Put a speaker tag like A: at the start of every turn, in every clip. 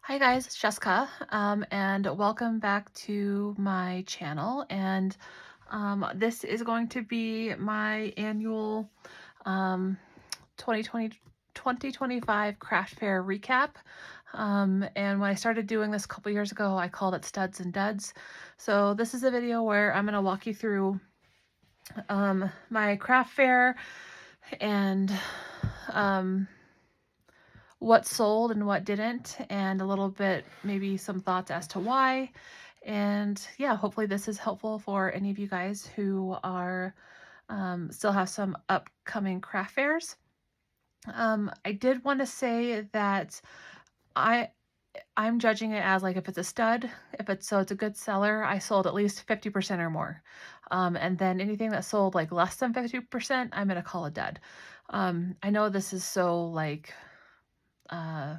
A: Hi guys, it's Jessica, and welcome back to my channel. And this is going to be my annual um, 2020 2025 craft fair recap. And when I started doing this a couple years ago, I called it Studs and Duds. So this is a video where I'm going to walk you through my craft fair and um, what sold and what didn't, and a little bit, maybe some thoughts as to why. And yeah, hopefully this is helpful for any of you guys who are still have some upcoming craft fairs. I did want to say that I I'm judging it as like if it's a stud, if it's so it's a good seller, I sold at least 50% or more. And then anything that sold like less than 50%, I'm gonna call a dud. I know this is so like uh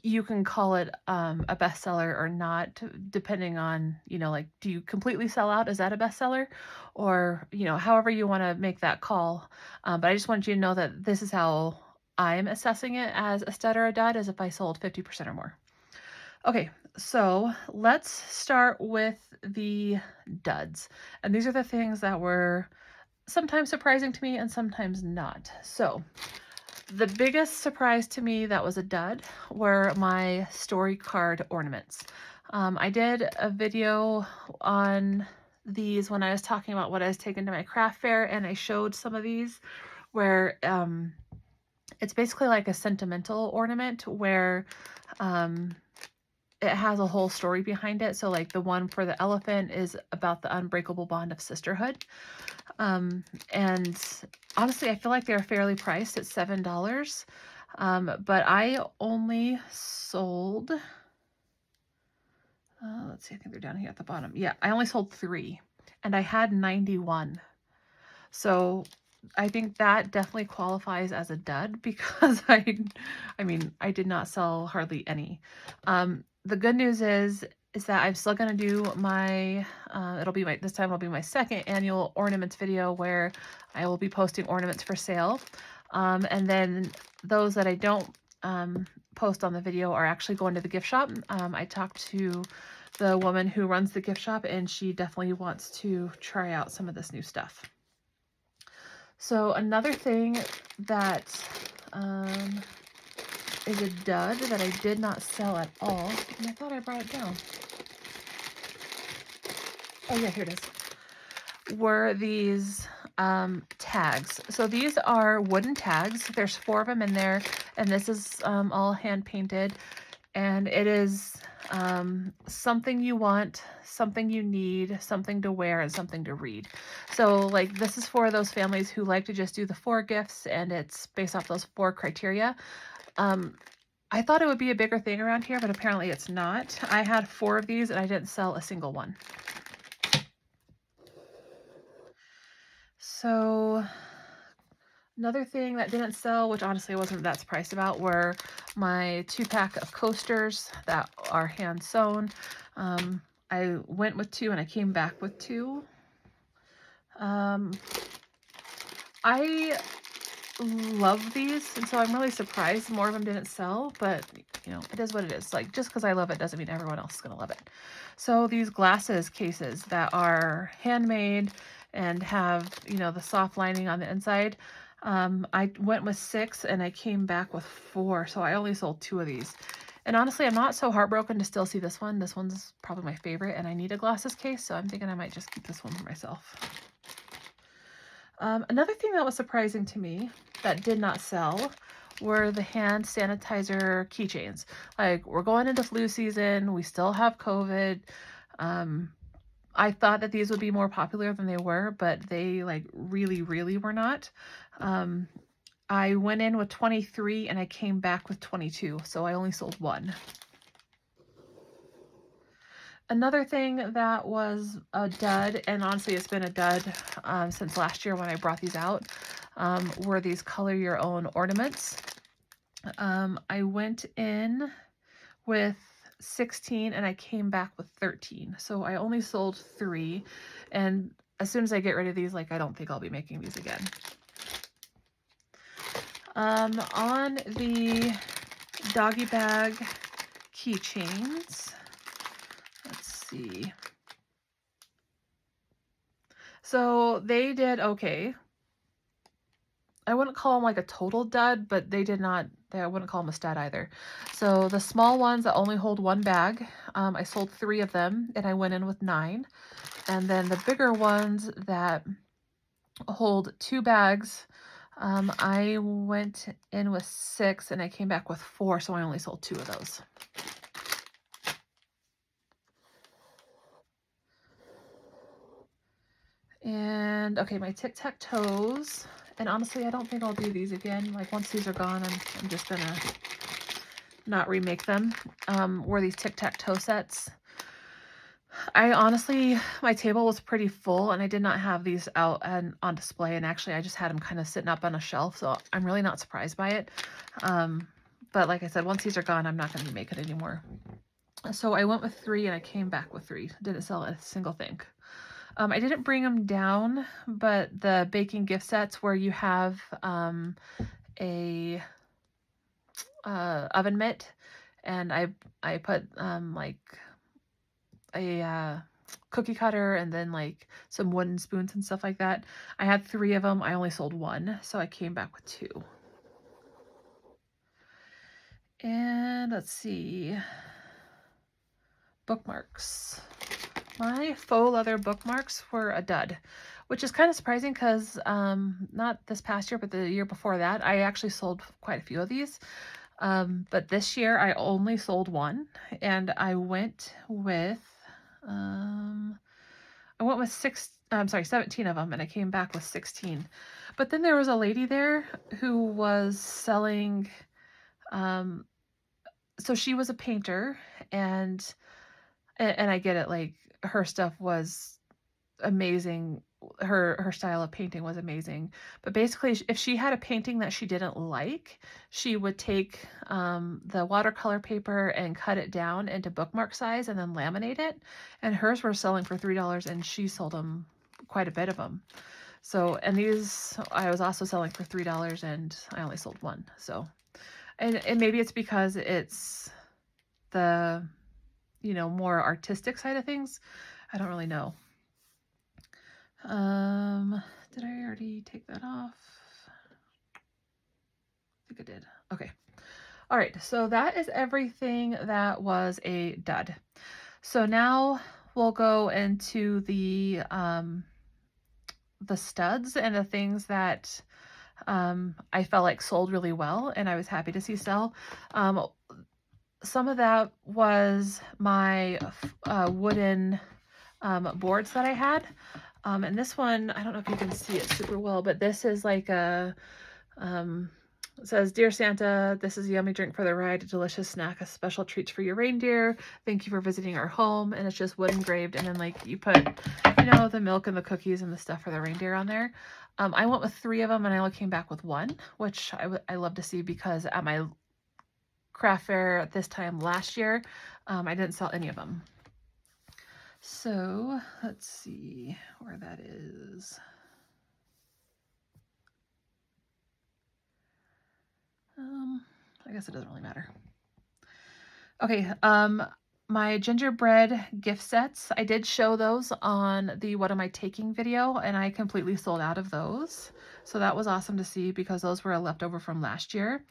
A: you can call it a bestseller or not, depending on, like, do you completely sell out? Is that a bestseller? Or, however you want to make that call. But I just wanted you to know that this is how I'm assessing it as a stud or a dud, as if I sold 50% or more. Okay, so let's start with the duds. And these are the things that were sometimes surprising to me and sometimes not. So the biggest surprise to me that was a dud were my story card ornaments. I did a video on these when I was talking about what I was taking to my craft fair, and I showed some of these where it's basically like a sentimental ornament where it has a whole story behind it. So like the one for the elephant is about the unbreakable bond of sisterhood. And honestly, I feel like they're fairly priced at $7. But I only sold, let's see, I think they're down here at the bottom. Yeah, I only sold 3 and I had 91. So I think that definitely qualifies as a dud because I did not sell hardly any. The good news is that I'm still going to do my, this time it'll be my second annual ornaments video where I will be posting ornaments for sale. And then those that I don't post on the video are actually going to the gift shop. I talked to the woman who runs the gift shop, and she definitely wants to try out some of this new stuff. So another thing that is a dud that I did not sell at all, and I thought I brought it down. Oh yeah, here it is. Were these tags. So these are wooden tags. There's 4 of them in there, and this is all hand painted. And it is something you want, something you need, something to wear, and something to read. So like this is for those families who like to just do the 4 gifts, and it's based off those 4 criteria. I thought it would be a bigger thing around here, but apparently it's not. I had 4 of these and I didn't sell a single one. So another thing that didn't sell, which honestly I wasn't that surprised about, were my 2-pack of coasters that are hand sewn. I went with 2 and I came back with 2. I love these, and so I'm really surprised more of them didn't sell, but it is what it is. Like, just because I love it doesn't mean everyone else is going to love it. So these glasses cases that are handmade and have, the soft lining on the inside, I went with 6 and I came back with 4, so I only sold 2 of these. And honestly, I'm not so heartbroken to still see this one. This one's probably my favorite, and I need a glasses case, so I'm thinking I might just keep this one for myself. Another thing that was surprising to me that did not sell were the hand sanitizer keychains. Like, we're going into flu season, we still have COVID. I thought that these would be more popular than they were, but they like really, really were not. I went in with 23 and I came back with 22, so I only sold 1. Another thing that was a dud, and honestly it's been a dud since last year when I brought these out, were these color your own ornaments. I went in with 16 and I came back with 13, so I only sold 3, and as soon as I get rid of these, like, I don't think I'll be making these again. On the doggy bag keychains. Let's see. So they did okay. I wouldn't call them like a total dud, but they did not, I wouldn't call them a stud either. So the small ones that only hold one bag, I sold 3 of them and I went in with 9. And then the bigger ones that hold 2 bags, I went in with 6 and I came back with 4, so I only sold 2 of those. And okay, my tic-tac-toes. And honestly, I don't think I'll do these again. Like once these are gone, I'm just gonna not remake them. Were these tic-tac-toe sets. I honestly, my table was pretty full and I did not have these out and on display. And actually I just had them kind of sitting up on a shelf. So I'm really not surprised by it. But like I said, once these are gone, I'm not going to remake it anymore. So I went with 3 and I came back with 3. Didn't sell a single thing. I didn't bring them down, but the baking gift sets where you have a oven mitt, and I put like a cookie cutter and then like some wooden spoons and stuff like that. I had 3 of them. I only sold 1, so I came back with 2. And let's see. Bookmarks. My faux leather bookmarks were a dud, which is kind of surprising because not this past year, but the year before that, I actually sold quite a few of these. But this year I only sold 1, and I went with 17 of them, and I came back with 16. But then there was a lady there who was selling, so she was a painter, and I get it, like her stuff was amazing. Her style of painting was amazing. But basically, if she had a painting that she didn't like, she would take the watercolor paper and cut it down into bookmark size and then laminate it. And hers were selling for $3, and she sold them quite a bit of them. So, and these I was also selling for $3, and I only sold 1. So, and maybe it's because it's the, more artistic side of things. I don't really know. Did I already take that off? I think I did. Okay. All right. So that is everything that was a dud. So now we'll go into the studs and the things that I felt like sold really well and I was happy to see sell. Some of that was my wooden boards that I had. And this one, I don't know if you can see it super well, but this is like a, it says, "Dear Santa, this is a yummy drink for the ride, a delicious snack, a special treat for your reindeer. Thank you for visiting our home." And it's just wood engraved. And then like you put, the milk and the cookies and the stuff for the reindeer on there. I went with 3 of them and I only came back with 1, which I love to see because at my craft fair this time last year, I didn't sell any of them. So let's see where that is. I guess it doesn't really matter. Okay, my gingerbread gift sets, I did show those on the What Am I Taking video, and I completely sold out of those. So that was awesome to see because those were a leftover from last year.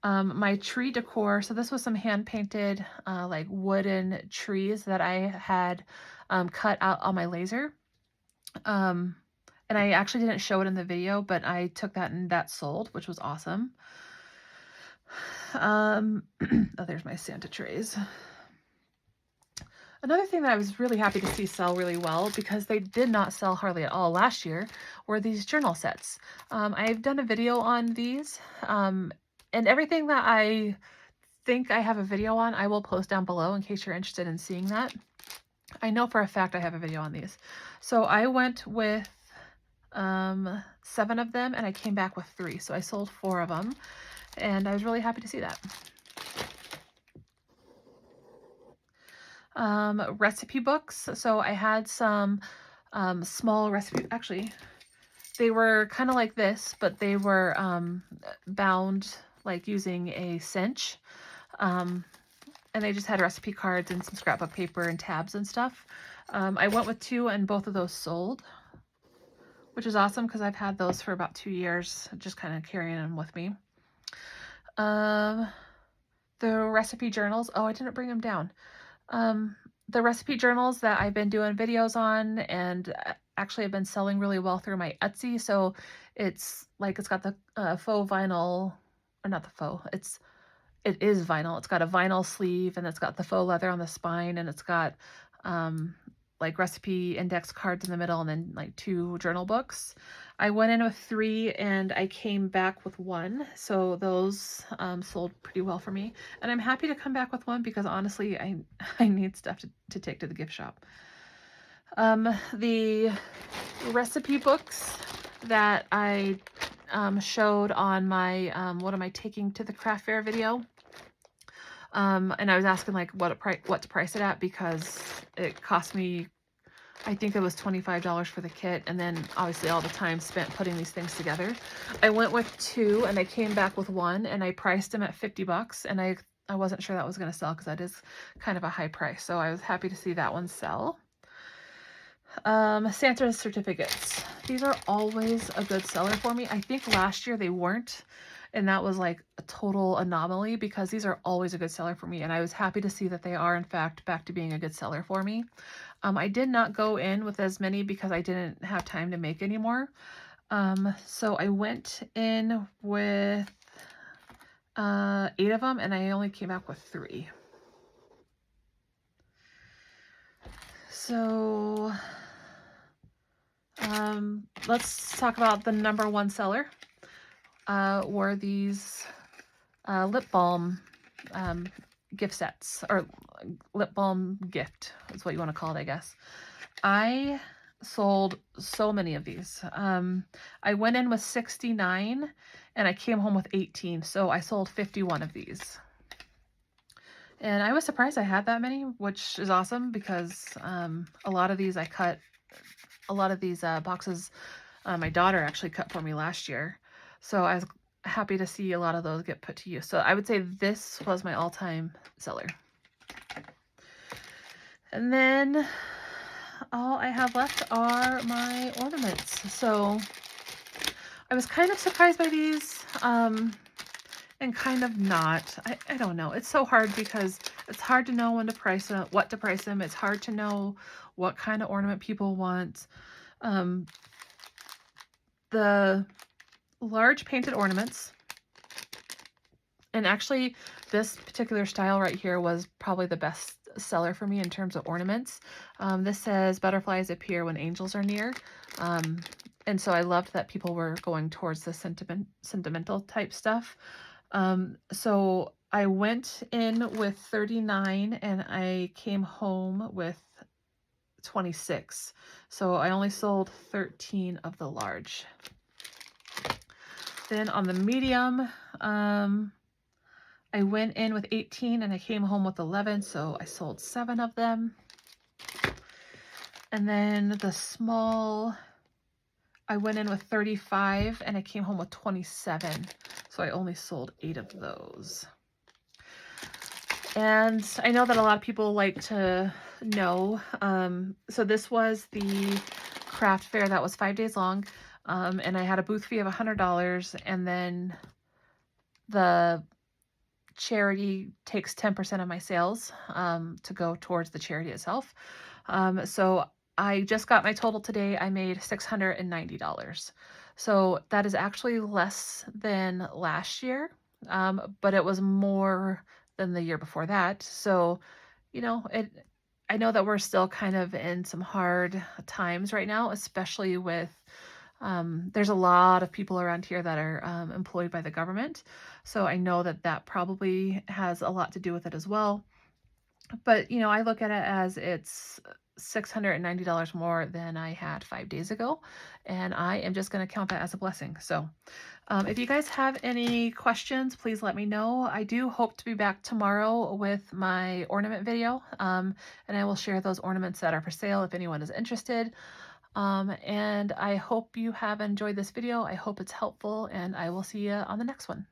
A: My tree decor, so this was some hand-painted like wooden trees that I had cut out on my laser. And I actually didn't show it in the video, but I took that and that sold, which was awesome. Oh, there's my Santa trays. Another thing that I was really happy to see sell really well, because they did not sell hardly at all last year, were these journal sets. I've done a video on these, and everything that I think I have a video on, I will post down below in case you're interested in seeing that. I know for a fact I have a video on these. So I went with 7 of them and I came back with 3. So I sold 4 of them and I was really happy to see that. Recipe books. So I had some small recipe, actually they were kind of like this, but they were bound like using a cinch. Um, and they just had recipe cards and some scrapbook paper and tabs and stuff. I went with 2 and both of those sold, which is awesome because I've had those for about 2 years, just kind of carrying them with me. The recipe journals, oh, I didn't bring them down. The recipe journals that I've been doing videos on, and actually I've been selling really well through my Etsy. So it's like, it's got the faux vinyl, or not the faux, it is vinyl. It's got a vinyl sleeve, and it's got the faux leather on the spine, and it's got like recipe index cards in the middle, and then like 2 journal books. I went in with 3 and I came back with 1. So those sold pretty well for me. And I'm happy to come back with 1 because honestly, I need stuff to take to the gift shop. The recipe books that I showed on my what am I taking to the craft fair video. And I was asking like what to price it at, because it cost me, I think it was $25 for the kit, and then obviously all the time spent putting these things together. I went with 2 and I came back with 1, and I priced them at $50, and I wasn't sure that was going to sell because that is kind of a high price. So I was happy to see that one sell. Santa certificates. These are always a good seller for me. I think last year they weren't, and that was like a total anomaly because these are always a good seller for me, and I was happy to see that they are in fact back to being a good seller for me. I did not go in with as many because I didn't have time to make any more. So I went in with 8 of them, and I only came back with 3. So let's talk about the number 1 seller. Were these lip balm gift sets, or lip balm gift is what you want to call it, I guess. I sold so many of these. I went in with 69 and I came home with 18, so I sold 51 of these. And I was surprised I had that many, which is awesome because a lot of these I cut, a lot of these boxes my daughter actually cut for me last year. So I was happy to see a lot of those get put to use. So I would say this was my all-time seller. And then all I have left are my ornaments. So I was kind of surprised by these, and kind of not. I don't know. It's so hard because it's hard to know when to price them, what to price them. It's hard to know what kind of ornament people want. The large painted ornaments, and actually this particular style right here was probably the best seller for me in terms of ornaments. This says butterflies appear when angels are near. And so I loved that people were going towards the sentimental type stuff. So I went in with 39 and I came home with 26. So I only sold 13 of the large. Then on the medium, I went in with 18 and I came home with 11, so I sold 7 of them. And then the small, I went in with 35 and I came home with 27, so I only sold 8 of those. And I know that a lot of people like to know, so this was the craft fair that was 5 days long, and I had a booth fee of $100, and then the charity takes 10% of my sales to go towards the charity itself. So I just got my total today. I made $690. So that is actually less than last year, but it was more than the year before that. So, you know, I know that we're still kind of in some hard times right now, especially with there's a lot of people around here that are employed by the government. So I know that that probably has a lot to do with it as well. But, you know, I look at it as it's $690 more than I had 5 days ago, and I am just going to count that as a blessing. So if you guys have any questions, please let me know. I do hope to be back tomorrow with my ornament video, and I will share those ornaments that are for sale if anyone is interested. And I hope you have enjoyed this video. I hope it's helpful, and I will see you on the next one.